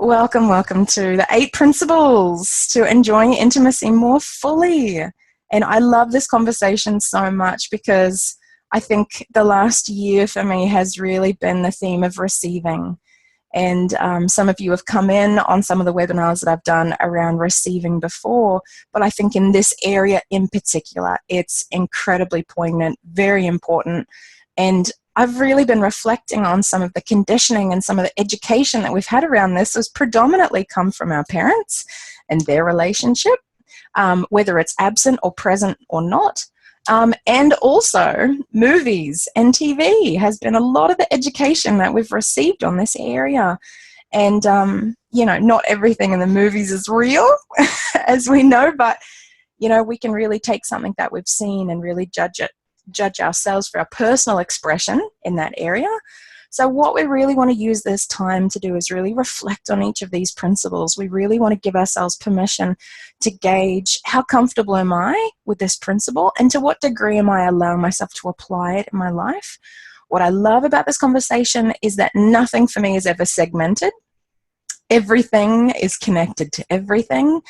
Welcome, welcome to the 8 principles to enjoying intimacy more fully. And I love this conversation so much because I think the last year for me has really been the theme of receiving. And some of you have come in on some of the webinars that I've done around receiving before, but I think in this area in particular, it's incredibly poignant, very important. And I've really been reflecting on some of the conditioning and some of the education that we've had around this has predominantly come from our parents and their relationship, whether it's absent or present or not. And also movies and TV has been a lot of the education that we've received on this area. And, you know, not everything in the movies is real, as we know, but, you know, we can really take something that we've seen and really judge ourselves for our personal expression in that area. So what we really want to use this time to do is really reflect on each of these principles. We really want to give ourselves permission to gauge how comfortable am I with this principle and to what degree am I allowing myself to apply it in my life. What I love about this conversation is that nothing for me is ever segmented. Everything is connected to everything.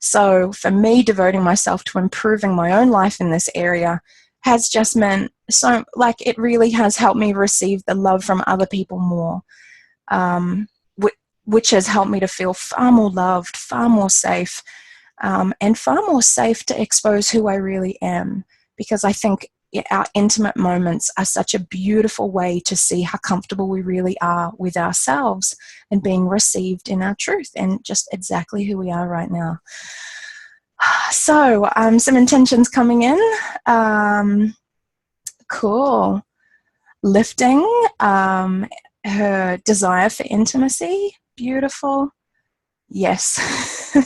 So for me, devoting myself to improving my own life in this area has just meant so, like, it really has helped me receive the love from other people more, which has helped me to feel far more loved, far more safe, and far more safe to expose who I really am. Because I think our intimate moments are such a beautiful way to see how comfortable we really are with ourselves and being received in our truth and just exactly who we are right now. So, some intentions coming in. Cool. Lifting her desire for intimacy. Beautiful. Yes.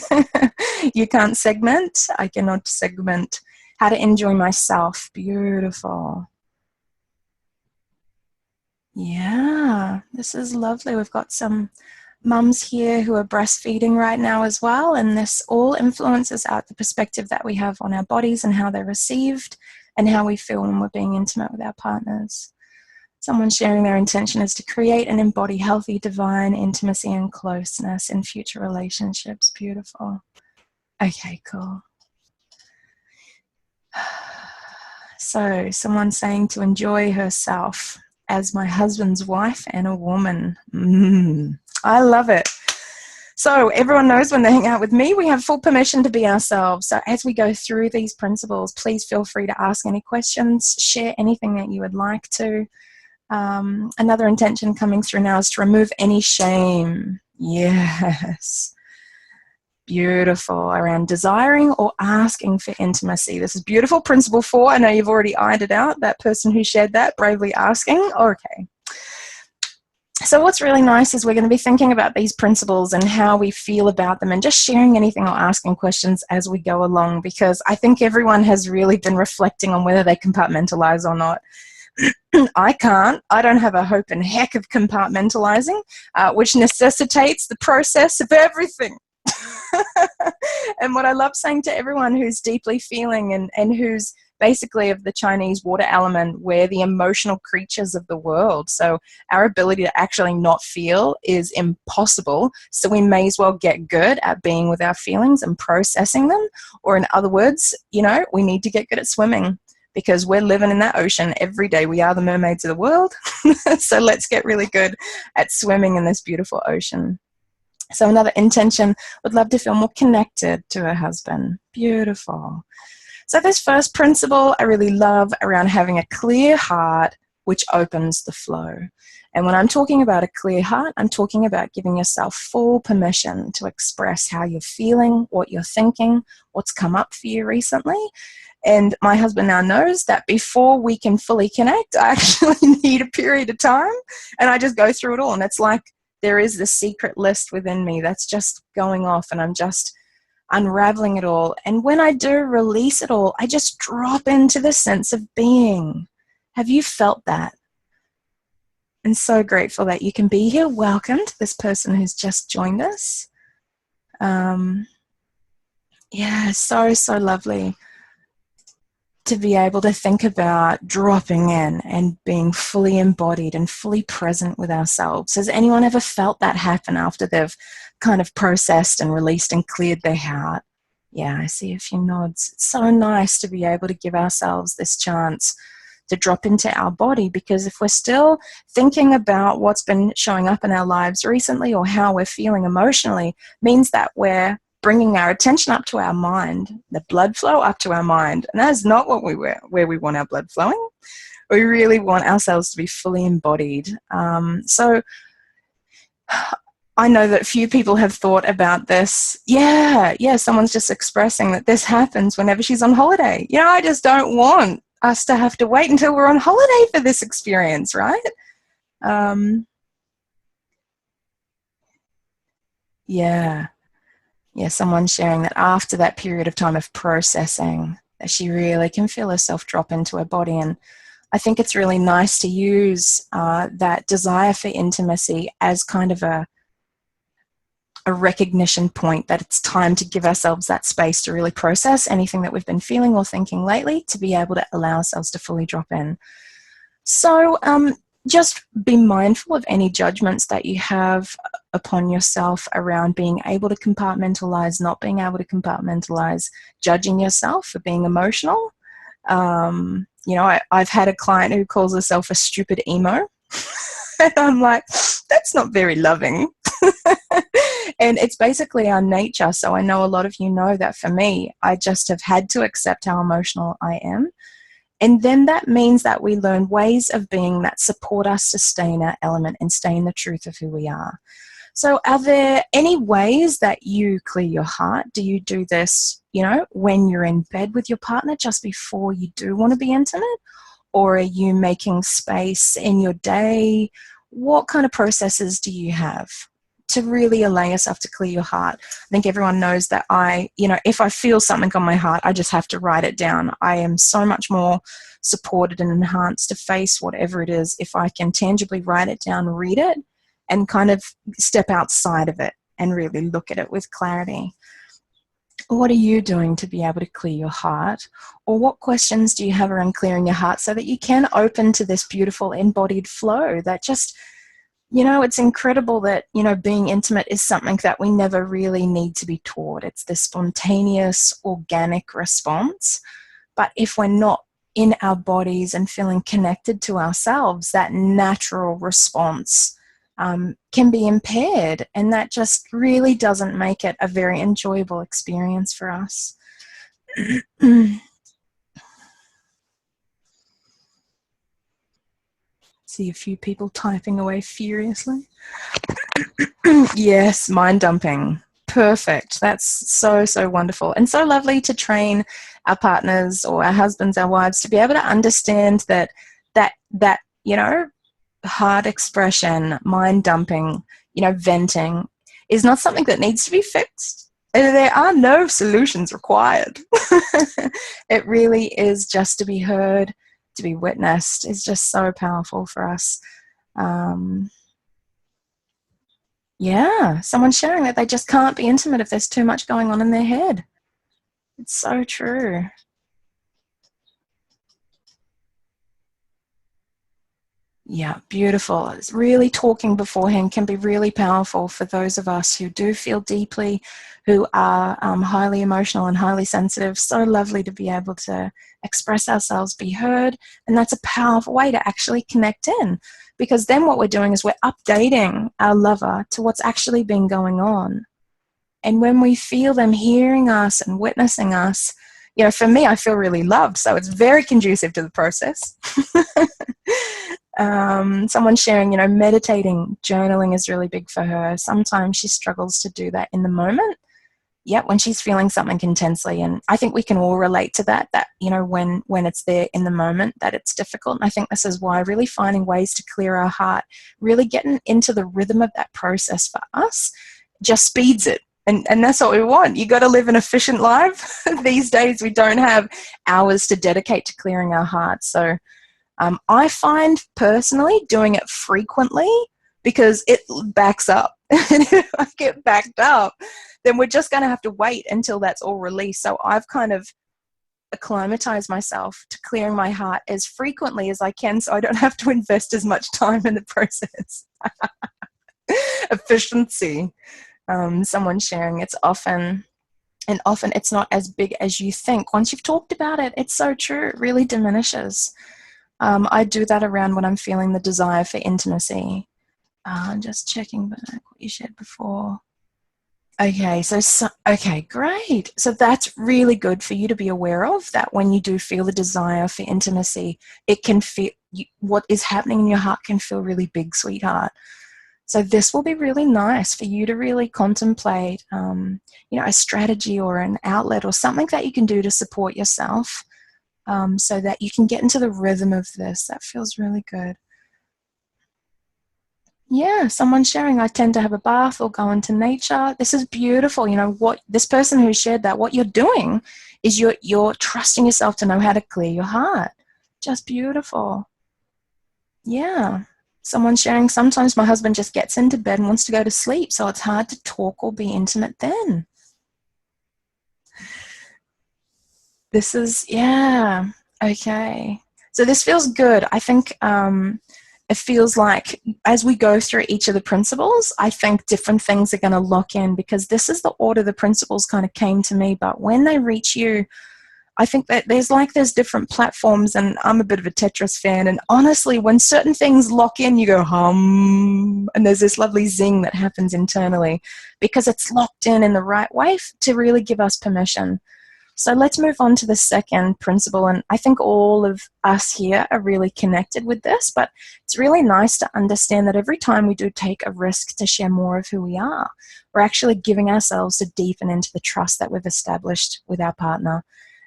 You can't segment. I cannot segment. How to enjoy myself. Beautiful. Yeah, this is lovely. We've got some mums here who are breastfeeding right now as well, and this all influences out the perspective that we have on our bodies and how they're received and how we feel when we're being intimate with our partners. Someone sharing their intention is to create and embody healthy, divine intimacy and closeness in future relationships. Beautiful. Okay, cool. So, someone saying to enjoy herself as my husband's wife and a woman. I love it. So everyone knows when they hang out with me, we have full permission to be ourselves. So as we go through these principles, please feel free to ask any questions, share anything that you would like to. Another intention coming through now is to remove any shame. Yes. Beautiful. Around desiring or asking for intimacy. This is beautiful. Principle 4. I know you've already ironed it out. That person who shared that, bravely asking. Okay. So what's really nice is we're going to be thinking about these principles and how we feel about them and just sharing anything or asking questions as we go along, because I think everyone has really been reflecting on whether they compartmentalize or not. I can't. I don't have a hope and heck of compartmentalizing, which necessitates the process of everything. And what I love saying to everyone who's deeply feeling and who's basically of the Chinese water element, we're the emotional creatures of the world. So our ability to actually not feel is impossible. So we may as well get good at being with our feelings and processing them. Or in other words, you know, we need to get good at swimming because we're living in that ocean every day. We are the mermaids of the world. So let's get really good at swimming in this beautiful ocean. So another intention, would love to feel more connected to her husband. Beautiful. So this first principle I really love around having a clear heart, which opens the flow. And when I'm talking about a clear heart, I'm talking about giving yourself full permission to express how you're feeling, what you're thinking, what's come up for you recently. And my husband now knows that before we can fully connect, I actually need a period of time. And I just go through it all. And it's like there is this secret list within me that's just going off, and I'm just unraveling it all. And when I do release it all, I just drop into the sense of being. Have you felt that? And so grateful that you can be here. Welcome to this person who's just joined us. Yeah, so lovely. to be able to think about dropping in and being fully embodied and fully present with ourselves. Has anyone ever felt that happen after they've kind of processed and released and cleared their heart? Yeah, I see a few nods. It's so nice to be able to give ourselves this chance to drop into our body, because if we're still thinking about what's been showing up in our lives recently or how we're feeling emotionally, means that we're bringing our attention up to our mind, the blood flow up to our mind, and that's not what where we want our blood flowing. We really want ourselves to be fully embodied. So I know that few people have thought about this. Yeah, someone's just expressing that this happens whenever she's on holiday. I just don't want us to have to wait until we're on holiday for this experience, right? Yeah. Yeah, someone sharing that after that period of time of processing, that she really can feel herself drop into her body. And I think it's really nice to use that desire for intimacy as kind of a recognition point that it's time to give ourselves that space to really process anything that we've been feeling or thinking lately, to be able to allow ourselves to fully drop in. So just be mindful of any judgments that you have upon yourself around being able to compartmentalize, not being able to compartmentalize, judging yourself for being emotional. I've had a client who calls herself a stupid emo. And I'm like, that's not very loving. And it's basically our nature. So I know a lot of you know that for me, I just have had to accept how emotional I am. And then that means that we learn ways of being that support us to stay in our element and stay in the truth of who we are. So are there any ways that you clear your heart? Do you do this, when you're in bed with your partner just before you do want to be intimate? Or are you making space in your day? What kind of processes do you have to really allow yourself to clear your heart? I think everyone knows that if I feel something on my heart, I just have to write it down. I am so much more supported and enhanced to face whatever it is if I can tangibly write it down, read it, and kind of step outside of it and really look at it with clarity. What are you doing to be able to clear your heart? Or what questions do you have around clearing your heart so that you can open to this beautiful embodied flow that just, it's incredible that, being intimate is something that we never really need to be taught. It's this spontaneous, organic response. But if we're not in our bodies and feeling connected to ourselves, that natural response can be impaired, and that just really doesn't make it a very enjoyable experience for us. See a few people typing away furiously. Yes, mind dumping. Perfect. That's so, so wonderful. And so lovely to train our partners or our husbands, our wives, to be able to understand that hard expression, mind dumping, venting is not something that needs to be fixed. There are no solutions required. It really is just to be heard, to be witnessed, is just so powerful for us. Someone's sharing that they just can't be intimate if there's too much going on in their head. It's so true. Yeah, beautiful. It's really talking beforehand can be really powerful for those of us who do feel deeply, who are highly emotional and highly sensitive. So lovely to be able to express ourselves, be heard, and that's a powerful way to actually connect in, because then what we're doing is we're updating our lover to what's actually been going on. And when we feel them hearing us and witnessing us, for me, I feel really loved. So it's very conducive to the process. Someone sharing, meditating, journaling is really big for her. Sometimes she struggles to do that in the moment. When she's feeling something intensely. And I think we can all relate to that, when it's there in the moment, that it's difficult. And I think this is why really finding ways to clear our heart, really getting into the rhythm of that process for us, just speeds it. And that's what we want. You got to live an efficient life. These days we don't have hours to dedicate to clearing our hearts. So I find personally doing it frequently, because it backs up. And if I get backed up, then we're just going to have to wait until that's all released. So I've kind of acclimatize myself to clearing my heart as frequently as I can so I don't have to invest as much time in the process. Efficiency. Someone sharing, it's often it's not as big as you think. Once you've talked about it, it's so true. It really diminishes. I do that around when I'm feeling the desire for intimacy. Just checking back what you shared before. Okay, okay, great. So that's really good for you to be aware of, that when you do feel the desire for intimacy, it can feel, what is happening in your heart can feel really big, sweetheart. So this will be really nice for you to really contemplate, a strategy or an outlet or something that you can do to support yourself, so that you can get into the rhythm of this. That feels really good. Yeah, someone sharing, I tend to have a bath or go into nature. This is beautiful. You know what, this person who shared that, what you're doing is you're trusting yourself to know how to clear your heart. Just beautiful. Yeah. Someone sharing, sometimes my husband just gets into bed and wants to go to sleep, so it's hard to talk or be intimate then. This is, yeah, okay. So this feels good. I think it feels like as we go through each of the principles, I think different things are going to lock in, because this is the order the principles kind of came to me. But when they reach you, I think that there's different platforms, and I'm a bit of a Tetris fan, and honestly, when certain things lock in, you go hum, and there's this lovely zing that happens internally because it's locked in the right way to really give us permission. So let's move on to the second principle, and I think all of us here are really connected with this, but it's really nice to understand that every time we do take a risk to share more of who we are, we're actually giving ourselves to deepen into the trust that we've established with our partner.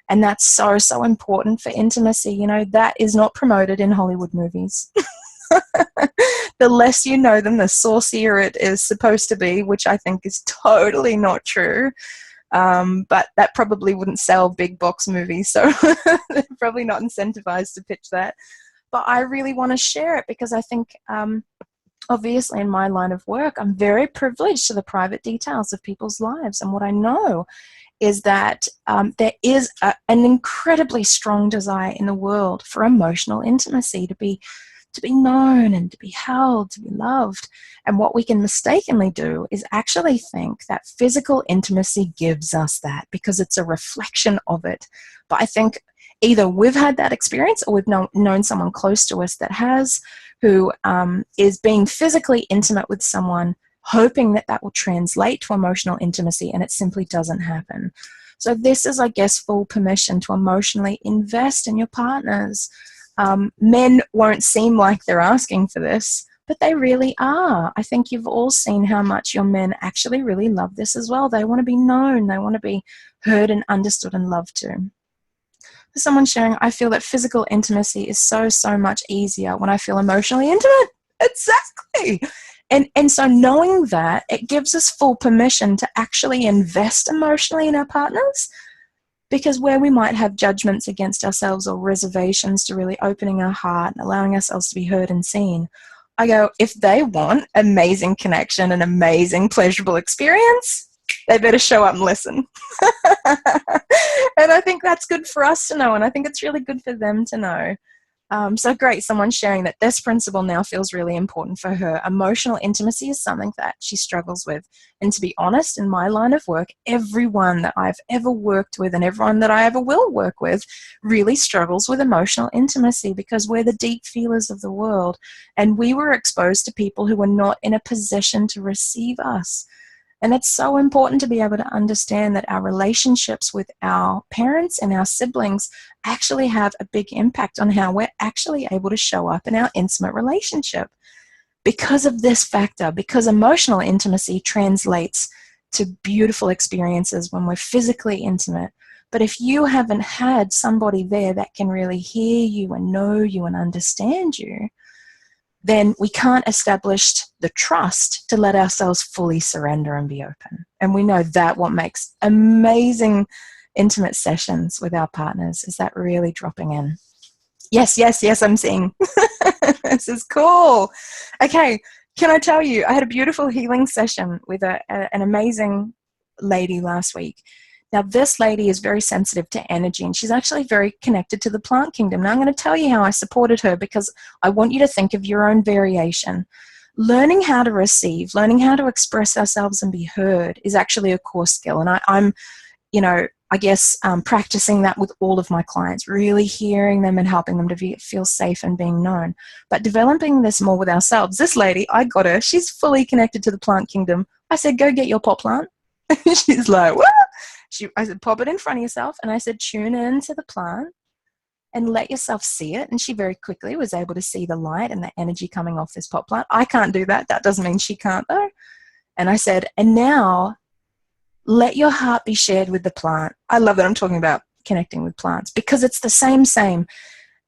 And that's so, so important for intimacy. You know, that is not promoted in Hollywood movies. The less you know them, the saucier it is supposed to be, which I think is totally not true. But that probably wouldn't sell big box movies, so they're probably not incentivized to pitch that. But I really want to share it because I think, obviously in my line of work, I'm very privileged to the private details of people's lives. And what I know is that there is an incredibly strong desire in the world for emotional intimacy, to be known and to be held, to be loved. And what we can mistakenly do is actually think that physical intimacy gives us that because it's a reflection of it. But I think either we've had that experience or we've known someone close to us that has, who is being physically intimate with someone, hoping that that will translate to emotional intimacy, and it simply doesn't happen. So this is, I guess, full permission to emotionally invest in your partners. Men won't seem like they're asking for this, but they really are. I think you've all seen how much your men actually really love this as well. They want to be known. They want to be heard and understood and loved too. For someone sharing, I feel that physical intimacy is so, so much easier when I feel emotionally intimate. Exactly. And so knowing that, it gives us full permission to actually invest emotionally in our partners, because where we might have judgments against ourselves or reservations to really opening our heart and allowing ourselves to be heard and seen, I go, if they want amazing connection and amazing pleasurable experience, they better show up and listen. And I think that's good for us to know, and I think it's really good for them to know. So great, someone sharing that this principle now feels really important for her. Emotional intimacy is something that she struggles with. And to be honest, in my line of work, everyone that I've ever worked with and everyone that I ever will work with really struggles with emotional intimacy, because we're the deep feelers of the world. And we were exposed to people who were not in a position to receive us. And it's so important to be able to understand that our relationships with our parents and our siblings actually have a big impact on how we're actually able to show up in our intimate relationship. Because of this factor, because emotional intimacy translates to beautiful experiences when we're physically intimate. But if you haven't had somebody there that can really hear you and know you and understand you, then we can't establish the trust to let ourselves fully surrender and be open. And we know that what makes amazing intimate sessions with our partners is that really dropping in. Yes, yes, yes, I'm seeing. This is cool. Okay, can I tell you, I had a beautiful healing session with an amazing lady last week. Now, this lady is very sensitive to energy, and she's actually very connected to the plant kingdom. Now, I'm going to tell you how I supported her, because I want you to think of your own variation. Learning how to receive, learning how to express ourselves and be heard is actually a core skill. And I'm, I guess practicing that with all of my clients, really hearing them and helping them to feel safe and being known. But developing this more with ourselves. This lady, I got her. She's fully connected to the plant kingdom. I said, go get your pot plant. She's like, what? I said, pop it in front of yourself. And I said, tune into the plant and let yourself see it. And she very quickly was able to see the light and the energy coming off this pot plant. I can't do that. That doesn't mean she can't, though. And I said, and now let your heart be shared with the plant. I love that I'm talking about connecting with plants, because it's the same.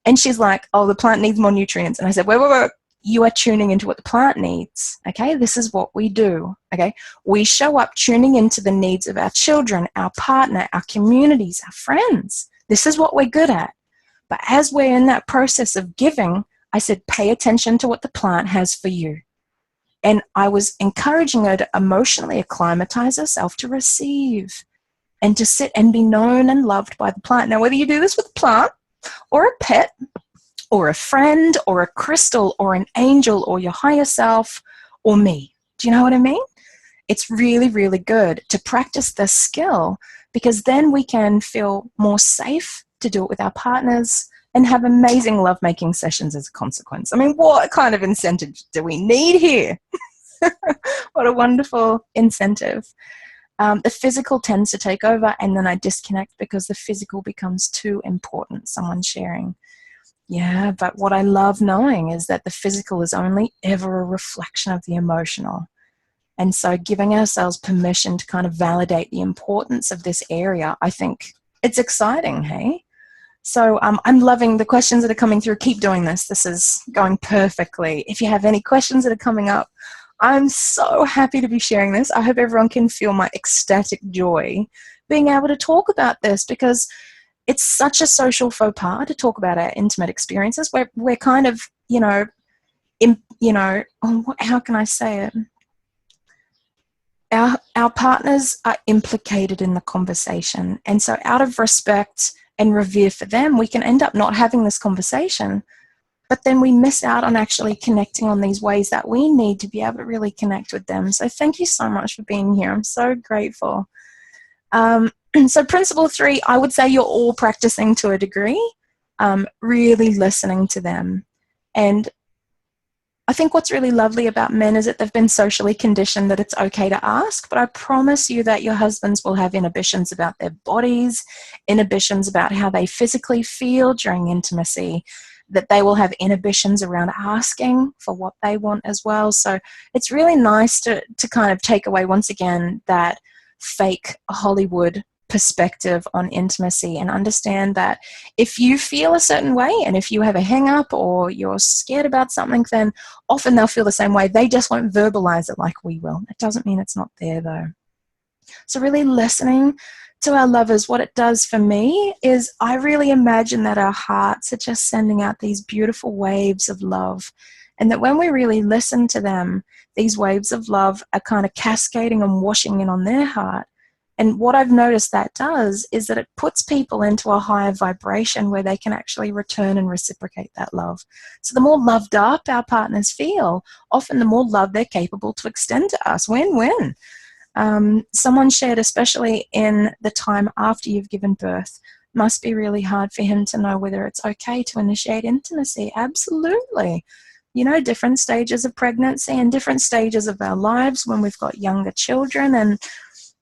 And she's like, oh, the plant needs more nutrients. And I said, wait. You are tuning into what the plant needs. Okay, this is what we do. Okay, we show up tuning into the needs of our children, our partner, our communities, our friends. This is what we're good at. But as we're in that process of giving, I said, pay attention to what the plant has for you. And I was encouraging her to emotionally acclimatize herself to receive and to sit and be known and loved by the plant. Now, whether you do this with a plant or a pet or a friend or a crystal or an angel or your higher self or me, do you know what I mean? It's really, really good to practice this skill, because then we can feel more safe to do it with our partners and have amazing lovemaking sessions as a consequence. I mean, what kind of incentive do we need here? What a wonderful incentive. The physical tends to take over, and then I disconnect because the physical becomes too important. Someone sharing. Yeah, but what I love knowing is that the physical is only ever a reflection of the emotional. And so giving ourselves permission to kind of validate the importance of this area, I think it's exciting, hey? So I'm loving the questions that are coming through. Keep doing this. This is going perfectly. If you have any questions that are coming up, I'm so happy to be sharing this. I hope everyone can feel my ecstatic joy being able to talk about this, because it's such a social faux pas to talk about our intimate experiences. We're kind of, how can I say it? Our partners are implicated in the conversation. And so out of respect and revere for them, we can end up not having this conversation. But then we miss out on actually connecting on these ways that we need to be able to really connect with them. So thank you so much for being here. I'm so grateful. So principle 3, I would say you're all practicing to a degree, really listening to them. And I think what's really lovely about men is that they've been socially conditioned that it's okay to ask, but I promise you that your husbands will have inhibitions about their bodies, inhibitions about how they physically feel during intimacy, that they will have inhibitions around asking for what they want as well. So it's really nice to kind of take away, once again, that fake Hollywood perspective on intimacy and understand that if you feel a certain way and if you have a hang up or you're scared about something, then often they'll feel the same way. They just won't verbalize it like we will. It doesn't mean it's not there, though. So really listening to our lovers, what it does for me is I really imagine that our hearts are just sending out these beautiful waves of love, and that when we really listen to them, these waves of love are kind of cascading and washing in on their heart. And what I've noticed that does is that it puts people into a higher vibration where they can actually return and reciprocate that love. So the more loved up our partners feel, often the more love they're capable to extend to us. Win-win. Someone shared, especially in the time after you've given birth, must be really hard for him to know whether it's okay to initiate intimacy. Absolutely. Different stages of pregnancy and different stages of our lives when we've got younger children, and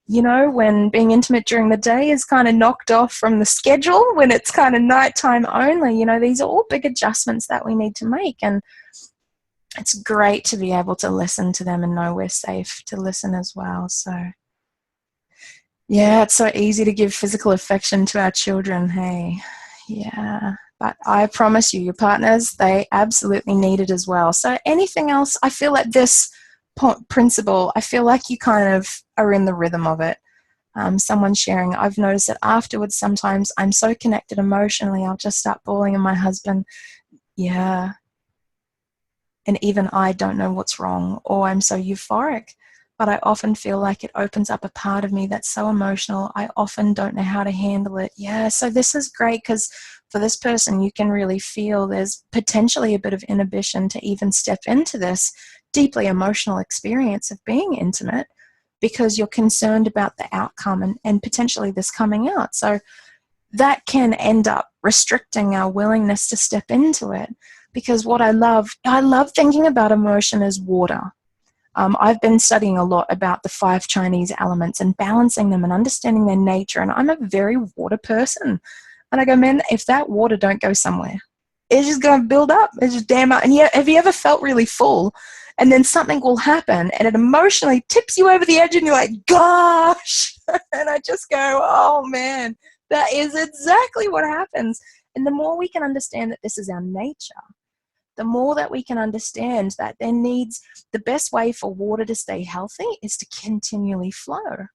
when being intimate during the day is kind of knocked off from the schedule, when it's kind of nighttime only, these are all big adjustments that we need to make. And it's great to be able to listen to them and know we're safe to listen as well. So, yeah, it's so easy to give physical affection to our children, hey? Yeah, but I promise you, your partners, they absolutely need it as well. So anything else, I feel like this principle, I feel like you kind of are in the rhythm of it. Someone sharing, I've noticed that afterwards sometimes I'm so connected emotionally, I'll just start bawling, and my husband, yeah, and even I don't know what's wrong, or I'm so euphoric. but I often feel like it opens up a part of me that's so emotional. I often don't know how to handle it. Yeah, so this is great because for this person, you can really feel there's potentially a bit of inhibition to even step into this deeply emotional experience of being intimate because you're concerned about the outcome and potentially this coming out. So that can end up restricting our willingness to step into it. Because what I love thinking about emotion as water. I've been studying a lot about the 5 Chinese elements and balancing them and understanding their nature. And I'm a very water person. And I go, man, if that water don't go somewhere, it's just going to build up. It's just dam up. And yeah, have you ever felt really full? And then something will happen and it emotionally tips you over the edge and you're like, gosh. And I just go, oh man, that is exactly what happens. And the more we can understand that this is our nature, the more that we can understand that the best way for water to stay healthy is to continually flow.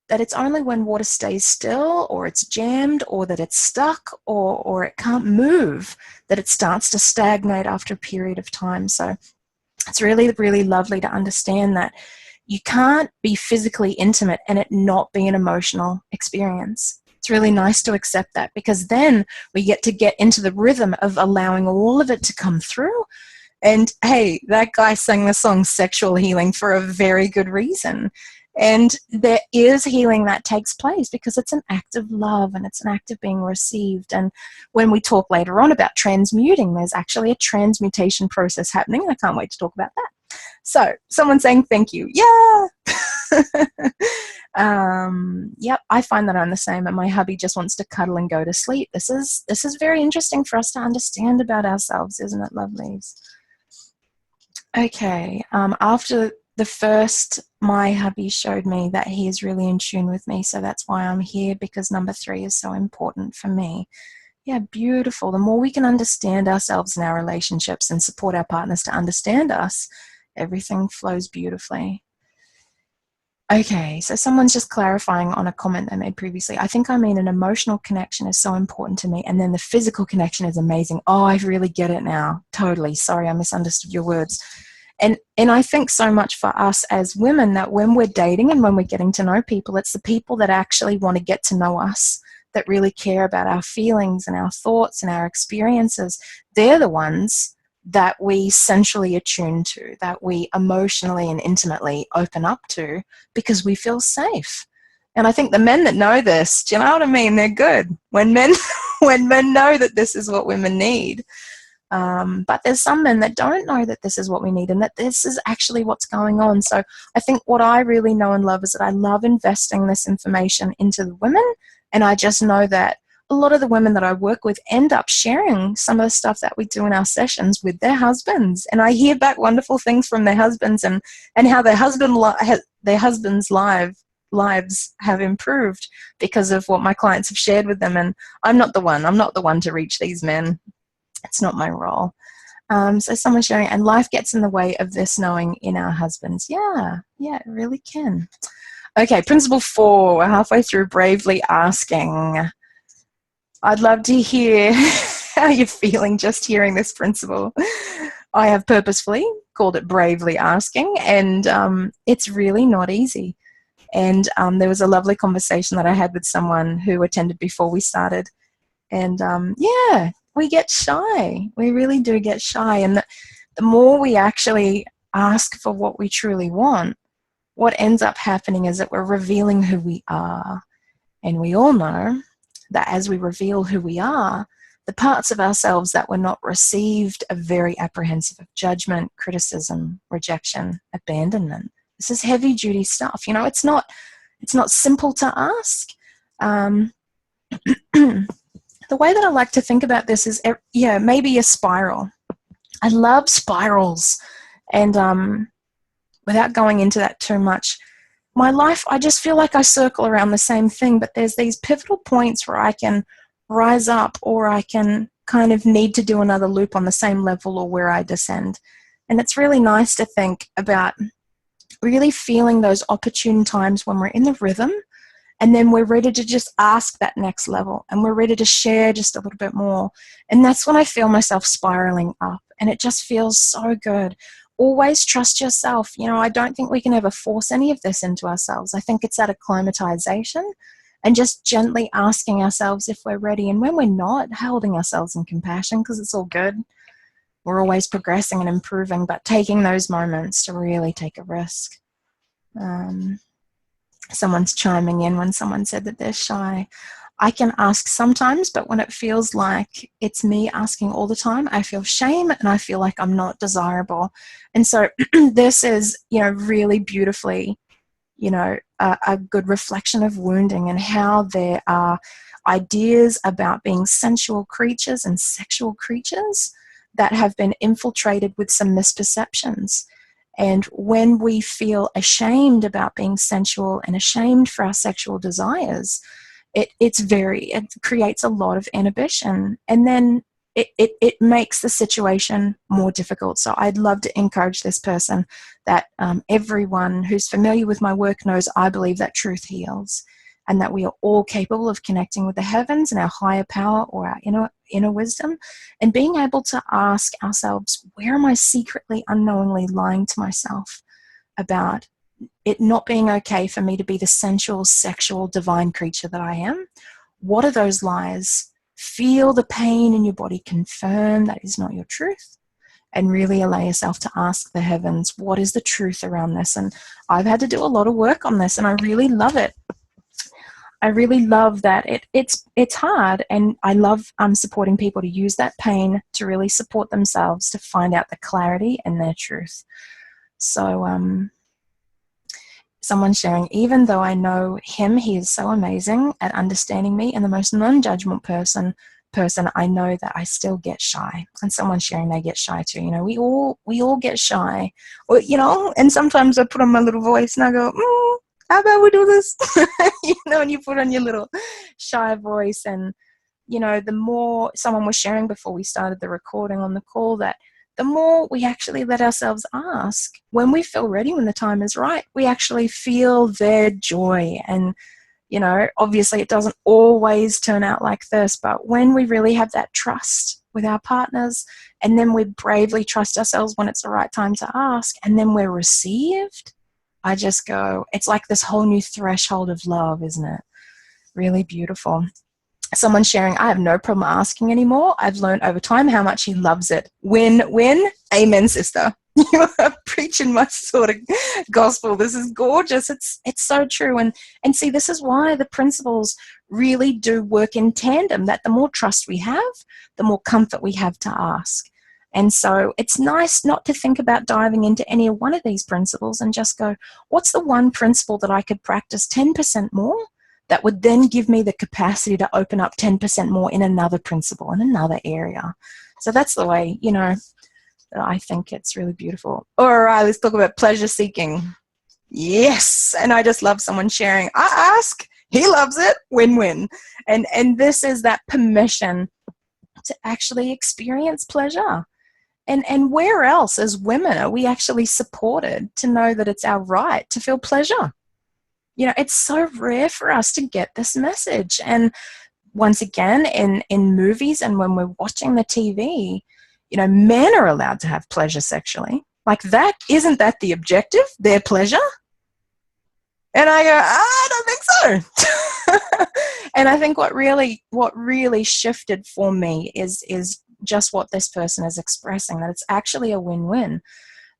That it's only when water stays still or it's jammed or that it's stuck or it can't move that it starts to stagnate after a period of time. So it's really, really lovely to understand that you can't be physically intimate and it not be an emotional experience. It's really nice to accept that because then we get into the rhythm of allowing all of it to come through. And hey, that guy sang the song Sexual Healing for a very good reason. And there is healing that takes place because it's an act of love and it's an act of being received. And when we talk later on about transmuting, there's actually a transmutation process happening. I can't wait to talk about that. So someone saying thank you. Yeah. Yep, I find that I'm the same, and my hubby just wants to cuddle and go to sleep. This is very interesting for us to understand about ourselves, isn't it, lovelies? Okay, after the first, my hubby showed me that he is really in tune with me, so that's why I'm here, because number 3 is so important for me. Yeah, beautiful. The more we can understand ourselves in our relationships and support our partners to understand us, everything flows beautifully. Okay, so someone's just clarifying on a comment they made previously. I think I mean an emotional connection is so important to me, and then the physical connection is amazing. Oh, I really get it now. Totally. Sorry, I misunderstood your words. And I think so much for us as women that when we're dating and when we're getting to know people, it's the people that actually want to get to know us, that really care about our feelings and our thoughts and our experiences. They're the ones that we sensually attune to, that we emotionally and intimately open up to because we feel safe. And I think the men that know this, do you know what I mean? They're good. When men know that this is what women need. But there's some men that don't know that this is what we need and that this is actually what's going on. So I think what I really know and love is that I love investing this information into the women, and I just know that a lot of the women that I work with end up sharing some of the stuff that we do in our sessions with their husbands, and I hear back wonderful things from their husbands and how their husbands' lives have improved because of what my clients have shared with them. And I'm not the one to reach these men. It's not my role. So someone's sharing, and life gets in the way of this knowing in our husbands. Yeah, it really can. Okay, principle 4. We're halfway through bravely asking. I'd love to hear how you're feeling just hearing this principle. I have purposefully called it bravely asking, and it's really not easy. And there was a lovely conversation that I had with someone who attended before we started. And yeah, we get shy. We really do get shy. And the more we actually ask for what we truly want, what ends up happening is that we're revealing who we are. And we all know that as we reveal who we are, the parts of ourselves that were not received are very apprehensive of judgment, criticism, rejection, abandonment. This is heavy duty stuff. You know, it's not simple to ask. The way that I like to think about this is, maybe a spiral. I love spirals. And without going into that too much, my life, I just feel like I circle around the same thing, but there's these pivotal points where I can rise up or I can kind of need to do another loop on the same level or where I descend. And it's really nice to think about really feeling those opportune times when we're in the rhythm, and then we're ready to just ask that next level, and we're ready to share just a little bit more. And that's when I feel myself spiraling up, and it just feels so good. always trust yourself. You know, I don't think we can ever force any of this into ourselves. I think it's that acclimatization and just gently asking ourselves if we're ready. And when we're not, holding ourselves in compassion, because it's all good. We're always progressing and improving, but taking those moments to really take a risk. Someone's chiming in when someone said that they're shy. I can ask sometimes, but when it feels like it's me asking all the time, I feel shame and I feel like I'm not desirable. And so this is, you know, really beautifully, you know, a good reflection of wounding and how there are ideas about being sensual creatures and sexual creatures that have been infiltrated with some misperceptions. And when we feel ashamed about being sensual and ashamed for our sexual desires, it creates a lot of inhibition, and then it makes the situation more difficult. So I'd love to encourage this person that everyone who's familiar with my work knows I believe that truth heals, and that we are all capable of connecting with the heavens and our higher power or our inner wisdom, and being able to ask ourselves, where am I secretly, unknowingly lying to myself about it not being okay for me to be the sensual, sexual, divine creature that I am? What are those lies? Feel the pain in your body, confirm that is not your truth, and really allow yourself to ask the heavens, what is the truth around this? And I've had to do a lot of work on this, and I really love it. I really love that it's hard, and I love supporting people to use that pain to really support themselves to find out the clarity and their truth. So someone's sharing, even though I know him, he is so amazing at understanding me and the most non-judgmental person, I know that I still get shy. And someone's sharing they get shy too. You know, we all get shy. Or, you know, and sometimes I put on my little voice and I go, how about we do this? You know, and you put on your little shy voice. And, you know, the more, someone was sharing before we started the recording on the call, that the more we actually let ourselves ask, when we feel ready, when the time is right, we actually feel their joy. And, you know, obviously it doesn't always turn out like this, but when we really have that trust with our partners, and then we bravely trust ourselves when it's the right time to ask, and then we're received, I just go, it's like this whole new threshold of love, isn't it? Really beautiful. Someone's sharing, I have no problem asking anymore. I've learned over time how much he loves it. Win. Amen, sister. You are preaching my sort of gospel. This is gorgeous. It's so true. And see, this is why the principles really do work in tandem, that the more trust we have, the more comfort we have to ask. And so it's nice not to think about diving into any one of these principles and just go, what's the one principle that I could practice 10% more that would then give me the capacity to open up 10% more in another principle, in another area? So that's the way, you know, that I think it's really beautiful. All right, let's talk about pleasure seeking. Yes, and I just love someone sharing, I ask, he loves it, win-win. And this is that permission to actually experience pleasure. And where else as women are we actually supported to know that it's our right to feel pleasure? You know, it's so rare for us to get this message. And once again, in movies and when we're watching the TV, you know, men are allowed to have pleasure sexually. Like that, isn't that the objective, their pleasure? And I go, I don't think so. And I think what really shifted for me is just what this person is expressing, that it's actually a win-win.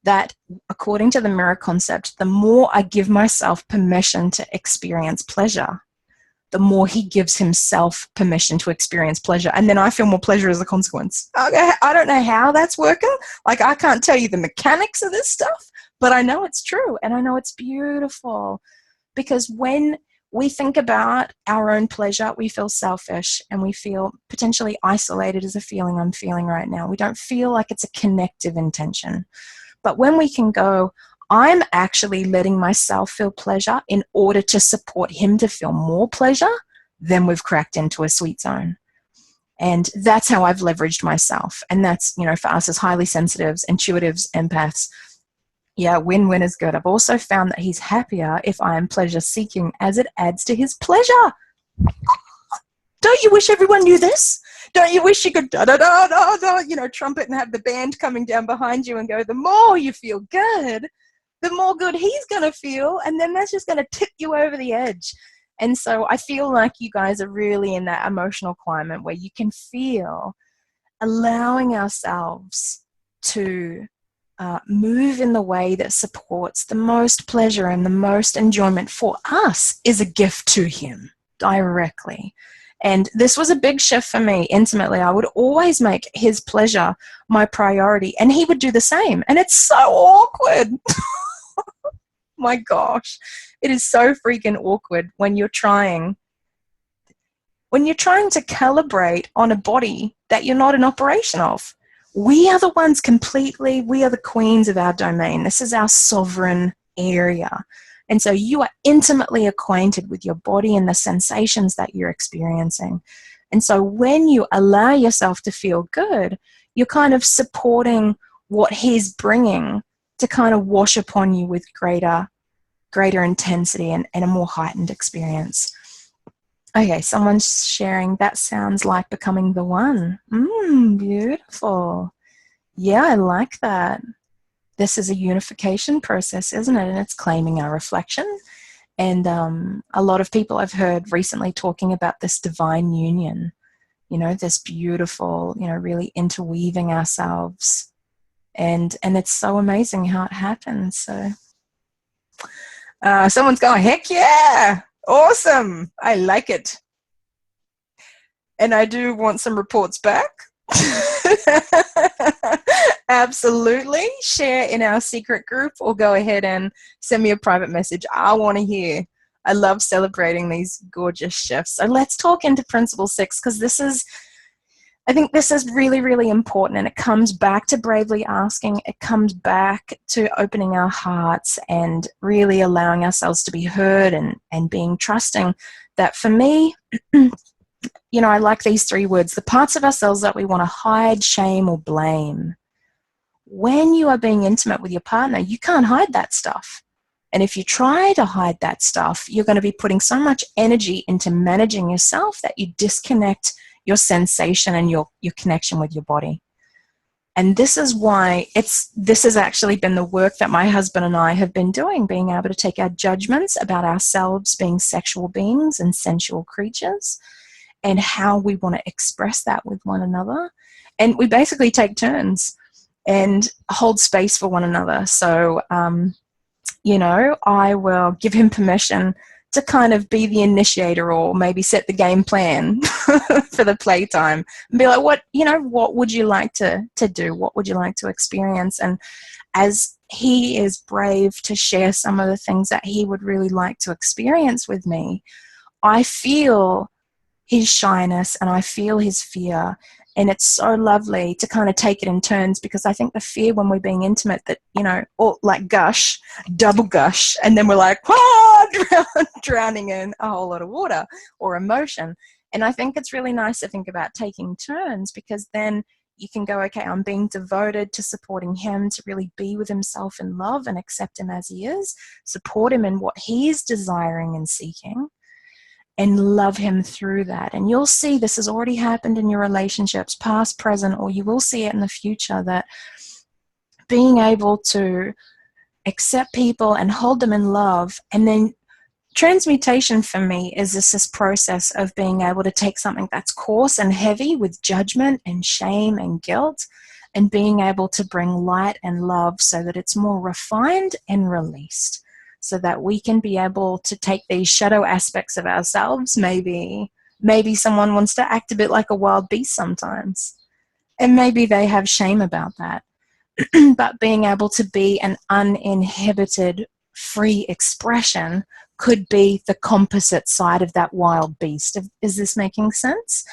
That according to the mirror concept, the more I give myself permission to experience pleasure, the more he gives himself permission to experience pleasure. And then I feel more pleasure as a consequence. Okay, I don't know how that's working. Like, I can't tell you the mechanics of this stuff, but I know it's true and I know it's beautiful. Because when we think about our own pleasure, we feel selfish and we feel potentially isolated as a feeling I'm feeling right now. We don't feel like it's a connective intention. But when we can go, I'm actually letting myself feel pleasure in order to support him to feel more pleasure, then we've cracked into a sweet zone. And that's how I've leveraged myself. And that's, you know, for us as highly sensitives, intuitives, empaths, yeah, win-win is good. I've also found that he's happier if I am pleasure seeking, as it adds to his pleasure. Don't you wish everyone knew this? Don't you wish you could da-da-da-da-da, you know, trumpet and have the band coming down behind you and go, the more you feel good, the more good he's going to feel, and then that's just going to tip you over the edge. And so I feel like you guys are really in that emotional climate where you can feel allowing ourselves to move in the way that supports the most pleasure and the most enjoyment for us is a gift to him directly. And this was a big shift for me intimately. I would always make his pleasure my priority, and he would do the same. And it's so awkward. My gosh, it is so freaking awkward when you're trying to calibrate on a body that you're not in operation of. We are the ones completely, we are the queens of our domain. This is our sovereign area. And so you are intimately acquainted with your body and the sensations that you're experiencing. And so when you allow yourself to feel good, you're kind of supporting what he's bringing to kind of wash upon you with greater intensity and a more heightened experience. Okay, someone's sharing, that sounds like becoming the one. Beautiful. Yeah, I like that. This is a unification process, isn't it? And it's claiming our reflection. And a lot of people I've heard recently talking about this divine union, you know, this beautiful, you know, really interweaving ourselves. And it's so amazing how it happens. So someone's going, heck yeah, awesome. I like it. And I do want some reports back. Absolutely. Share in our secret group or go ahead and send me a private message. I want to hear. I love celebrating these gorgeous shifts. So let's talk into Principle 6, because I think this is really, really important, and it comes back to bravely asking. It comes back to opening our hearts and really allowing ourselves to be heard and being trusting that for me, you know, I like these 3 words, the parts of ourselves that we want to hide, shame, or blame. When you are being intimate with your partner, you can't hide that stuff. And if you try to hide that stuff, you're going to be putting so much energy into managing yourself that you disconnect your sensation and your connection with your body. And this is why this has actually been the work that my husband and I have been doing, being able to take our judgments about ourselves being sexual beings and sensual creatures, and how we want to express that with one another. And we basically take turns and hold space for one another. So, you know, I will give him permission to kind of be the initiator, or maybe set the game plan for the playtime and be like, what would you like to do? What would you like to experience? And as he is brave to share some of the things that he would really like to experience with me, I feel his shyness and I feel his fear. And it's so lovely to kind of take it in turns, because I think the fear when we're being intimate, that, you know, or like gush, double gush, and then we're like, drowning in a whole lot of water or emotion. And I think it's really nice to think about taking turns, because then you can go, okay, I'm being devoted to supporting him to really be with himself in love and accept him as he is, support him in what he's desiring and seeking, and love him through that. And you'll see this has already happened in your relationships, past, present, or you will see it in the future, that being able to accept people and hold them in love. And then transmutation for me is this process of being able to take something that's coarse and heavy with judgment and shame and guilt, and being able to bring light and love so that it's more refined and released, so that we can be able to take these shadow aspects of ourselves. Maybe someone wants to act a bit like a wild beast sometimes, and maybe they have shame about that. But being able to be an uninhibited, free expression could be the composite side of that wild beast. Is this making sense?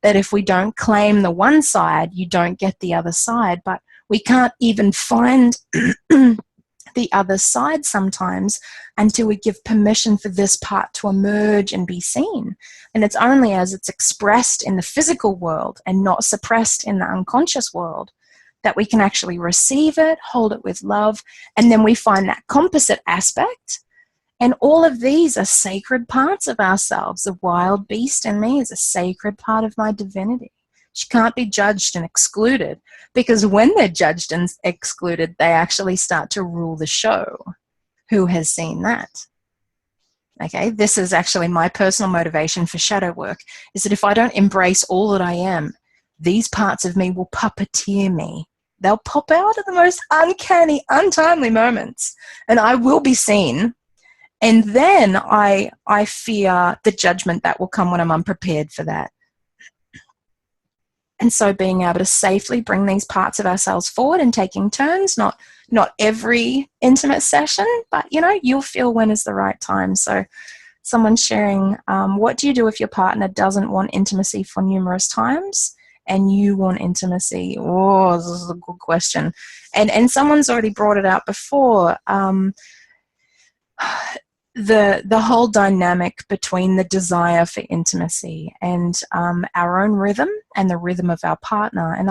That if we don't claim the one side, you don't get the other side. But we can't even find the other side sometimes until we give permission for this part to emerge and be seen. And it's only as it's expressed in the physical world and not suppressed in the unconscious world that we can actually receive it, hold it with love, and then we find that composite aspect, And all of these are sacred parts of ourselves. The wild beast in me is a sacred part of my divinity. She can't be judged and excluded, because when they're judged and excluded, they actually start to rule the show. Who has seen that? Okay, this is actually my personal motivation for shadow work, is that if I don't embrace all that I am, these parts of me will puppeteer me. They'll pop out at the most uncanny, untimely moments, and I will be seen. And then I fear the judgment that will come when I'm unprepared for that. And so being able to safely bring these parts of ourselves forward and taking turns, not every intimate session, but you'll feel when is the right time. So someone's sharing, what do you do if your partner doesn't want intimacy for numerous times and you want intimacy? Oh, this is a good question. And someone's already brought it out before. The whole dynamic between the desire for intimacy and our own rhythm and the rhythm of our partner. And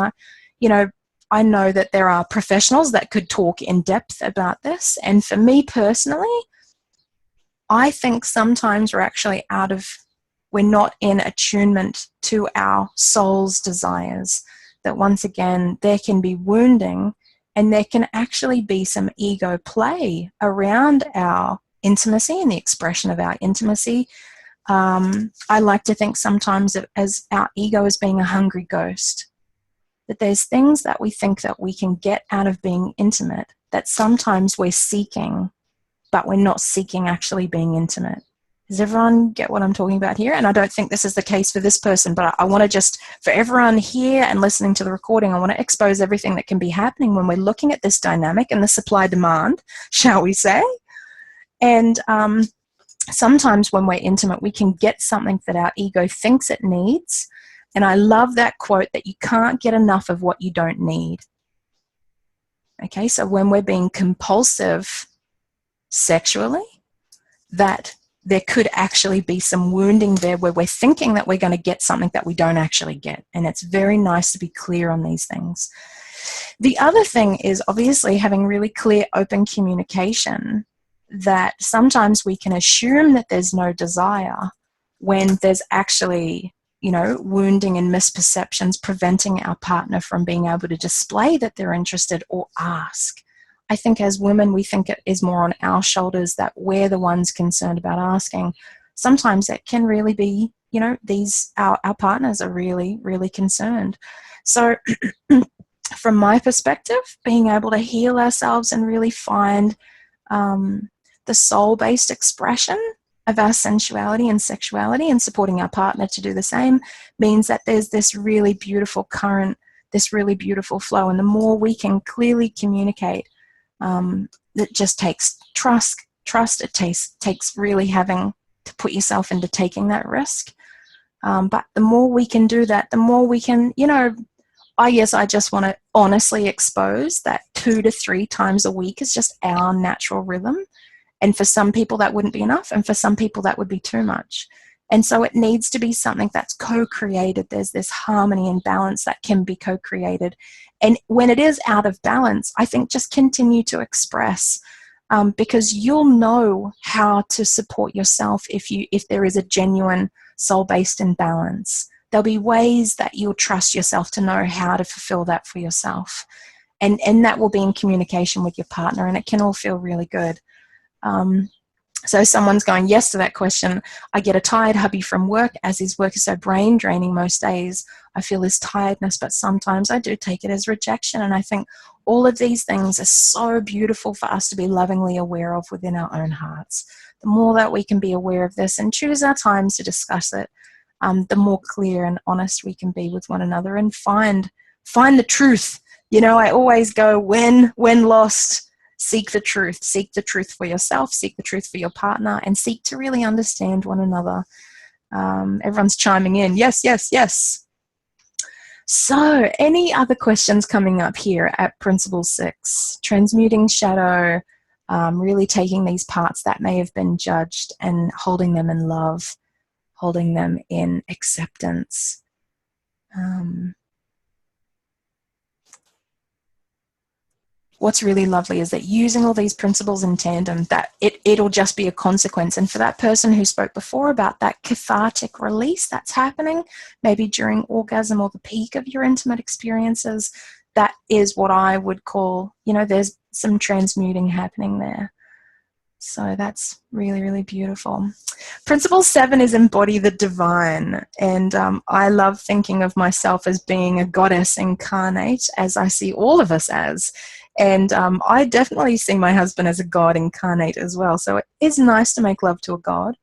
I know that there are professionals that could talk in depth about this. And for me personally, I think sometimes we're not in attunement to our soul's desires. That once again, there can be wounding, and there can actually be some ego play around our intimacy and the expression of our intimacy. I like to think sometimes of as our ego as being a hungry ghost, that there's things that we think that we can get out of being intimate that sometimes we're seeking, but we're not seeking actually being intimate. Does everyone get what I'm talking about here? And I don't think this is the case for this person, but I want to just, for everyone here and listening to the recording, I want to expose everything that can be happening when we're looking at this dynamic and the supply-demand, shall we say. And sometimes when we're intimate, we can get something that our ego thinks it needs. And I love that quote that you can't get enough of what you don't need. Okay, so when we're being compulsive sexually, that there could actually be some wounding there where we're thinking that we're going to get something that we don't actually get. And it's very nice to be clear on these things. The other thing is obviously having really clear, open communication, that sometimes we can assume that there's no desire when there's actually, wounding and misperceptions preventing our partner from being able to display that they're interested or ask. I think as women, we think it is more on our shoulders, that we're the ones concerned about asking. Sometimes it can really be, our partners are really, really concerned. So from my perspective, being able to heal ourselves and really find the soul-based expression of our sensuality and sexuality and supporting our partner to do the same means that there's this really beautiful current, this really beautiful flow. And the more we can clearly communicate, it just takes trust. It takes really having to put yourself into taking that risk. But the more we can do that, the more we can, I just want to honestly expose that 2 to 3 times a week is just our natural rhythm. And for some people that wouldn't be enough, and for some people that would be too much. And so it needs to be something that's co-created. There's this harmony and balance that can be co-created. And when it is out of balance, I think just continue to express, because you'll know how to support yourself if there is a genuine soul-based imbalance. There'll be ways that you'll trust yourself to know how to fulfill that for yourself. And that will be in communication with your partner, and it can all feel really good. So someone's going yes to that question. I get a tired hubby from work, as his work is so brain draining most days. I feel his tiredness, but sometimes I do take it as rejection. And I think all of these things are so beautiful for us to be lovingly aware of within our own hearts. The more that we can be aware of this and choose our times to discuss it, the more clear and honest we can be with one another and find the truth. I always go, when lost, seek the truth. Seek the truth for yourself, seek the truth for your partner, and seek to really understand one another. Everyone's chiming in. Yes, yes, yes. So any other questions coming up here at Principle 6? Transmuting shadow, really taking these parts that may have been judged and holding them in love, holding them in acceptance. what's really lovely is that using all these principles in tandem, that it'll just be a consequence. And for that person who spoke before about that cathartic release that's happening, maybe during orgasm or the peak of your intimate experiences, that is what I would call, there's some transmuting happening there. So that's really, really beautiful. Principle 7 is embody the divine. And I love thinking of myself as being a goddess incarnate, as I see all of us as. And I definitely see my husband as a god incarnate as well. So it is nice to make love to a god.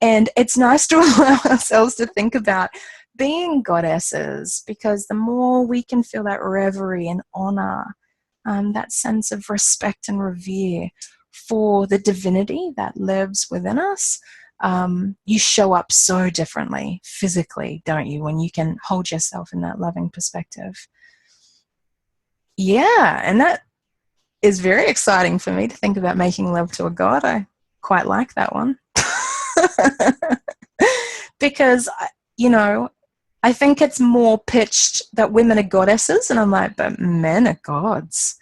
And it's nice to allow ourselves to think about being goddesses, because the more we can feel that reverie and honor, that sense of respect and revere for the divinity that lives within us, you show up so differently physically, don't you, when you can hold yourself in that loving perspective. Yeah, and that is very exciting for me to think about making love to a god. I quite like that one. Because, I think it's more pitched that women are goddesses, and I'm like, but men are gods.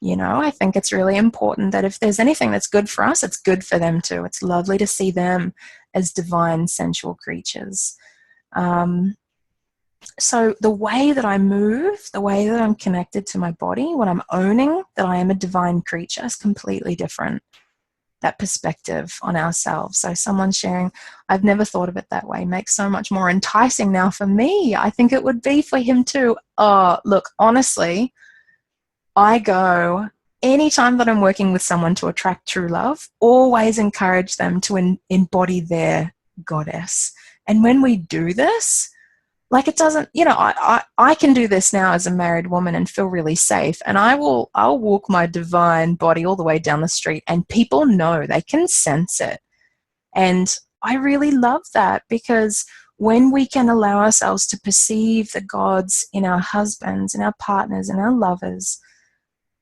I think it's really important that if there's anything that's good for us, it's good for them too. It's lovely to see them as divine, sensual creatures. So the way that I move, the way that I'm connected to my body, when I'm owning that I am a divine creature, is completely different. That perspective on ourselves. So someone sharing, I've never thought of it that way, makes so much more enticing now for me. I think it would be for him too. Oh, look, honestly, I go, anytime that I'm working with someone to attract true love, always encourage them to embody their goddess. And when we do this, like, it doesn't, I can do this now as a married woman and feel really safe. And I'll walk my divine body all the way down the street, and people know, they can sense it. And I really love that, because when we can allow ourselves to perceive the gods in our husbands, in our partners, in our lovers,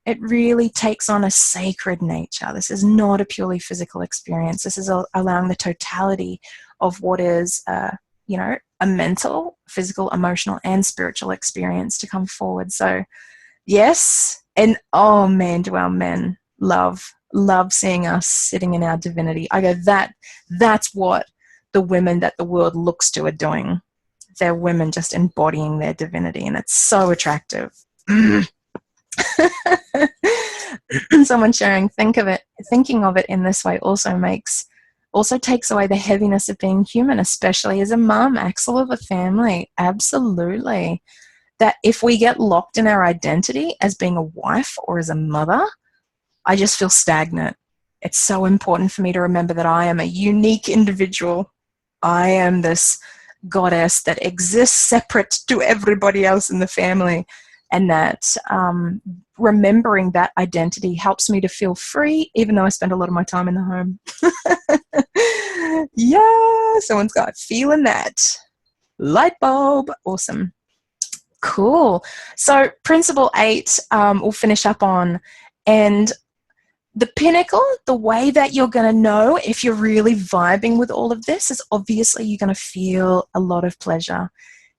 it really takes on a sacred nature. This is not a purely physical experience. This is allowing the totality of what is, a mental, physical, emotional, and spiritual experience to come forward. So, yes, and oh man, do our men love seeing us sitting in our divinity. I go, that's what the women that the world looks to are doing. They're women just embodying their divinity, and it's so attractive. Someone sharing, thinking of it in this way also takes away the heaviness of being human, especially as a mum, axle of a family. Absolutely. That if we get locked in our identity as being a wife or as a mother, I just feel stagnant. It's so important for me to remember that I am a unique individual. I am this goddess that exists separate to everybody else in the family. And that remembering that identity helps me to feel free, even though I spend a lot of my time in the home. Yeah, someone's got feeling that. Light bulb. Awesome. Cool. So principle 8 we'll finish up on. And the pinnacle, the way that you're going to know if you're really vibing with all of this, is obviously you're going to feel a lot of pleasure.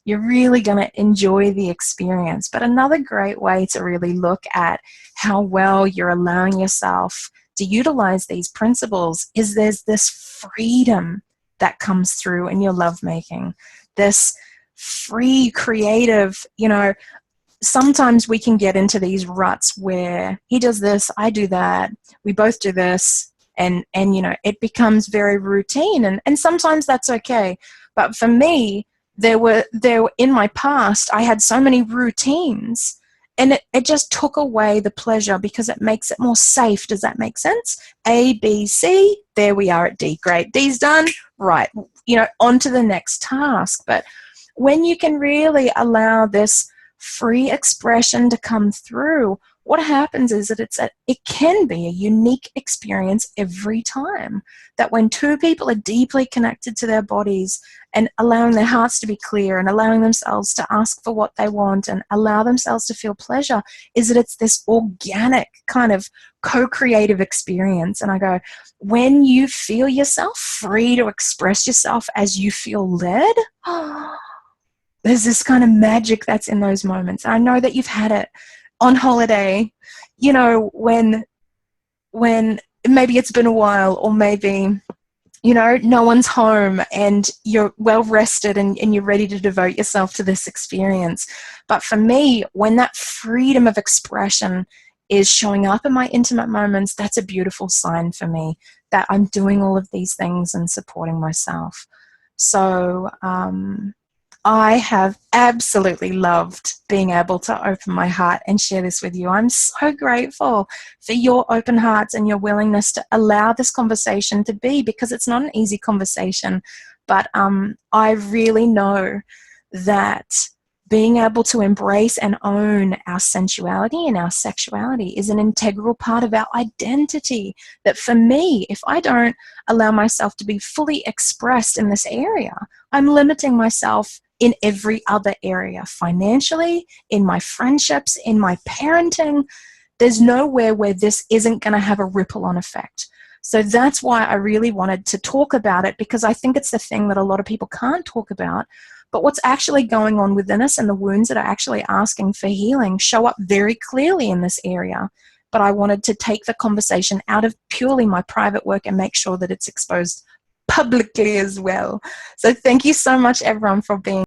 You're really going to enjoy the experience. But another great way to really look at how well you're allowing yourself to utilize these principles is there's this freedom that comes through in your lovemaking. This free, creative, sometimes we can get into these ruts where he does this, I do that, we both do this, and it becomes very routine. And sometimes that's okay. But for me, there were in my past, I had so many routines, and it just took away the pleasure because it makes it more safe. Does that make sense? A, B, C, there we are at D. Great, D's done, right, on to the next task. But when you can really allow this free expression to come through, what happens is that it can be a unique experience every time. That when two people are deeply connected to their bodies and allowing their hearts to be clear and allowing themselves to ask for what they want and allow themselves to feel pleasure, is that it's this organic kind of co-creative experience. And I go, when you feel yourself free to express yourself as you feel led, there's this kind of magic that's in those moments. And I know that you've had it. on holiday, you know, when maybe it's been a while, or maybe, you know, no one's home and you're well rested and you're ready to devote yourself to this experience. But for me, when that freedom of expression is showing up in my intimate moments, that's a beautiful sign for me that I'm doing all of these things and supporting myself. So I have absolutely loved being able to open my heart and share this with you. I'm so grateful for your open hearts and your willingness to allow this conversation to be, because it's not an easy conversation. But I really know that being able to embrace and own our sensuality and our sexuality is an integral part of our identity. That for me, if I don't allow myself to be fully expressed in this area, I'm limiting myself in every other area, financially, in my friendships, in my parenting. There's nowhere where this isn't going to have a ripple-on effect. So that's why I really wanted to talk about it, because I think it's the thing that a lot of people can't talk about. But what's actually going on within us and the wounds that are actually asking for healing show up very clearly in this area. But I wanted to take the conversation out of purely my private work and make sure that it's exposed publicly as well. So thank you so much, everyone, for being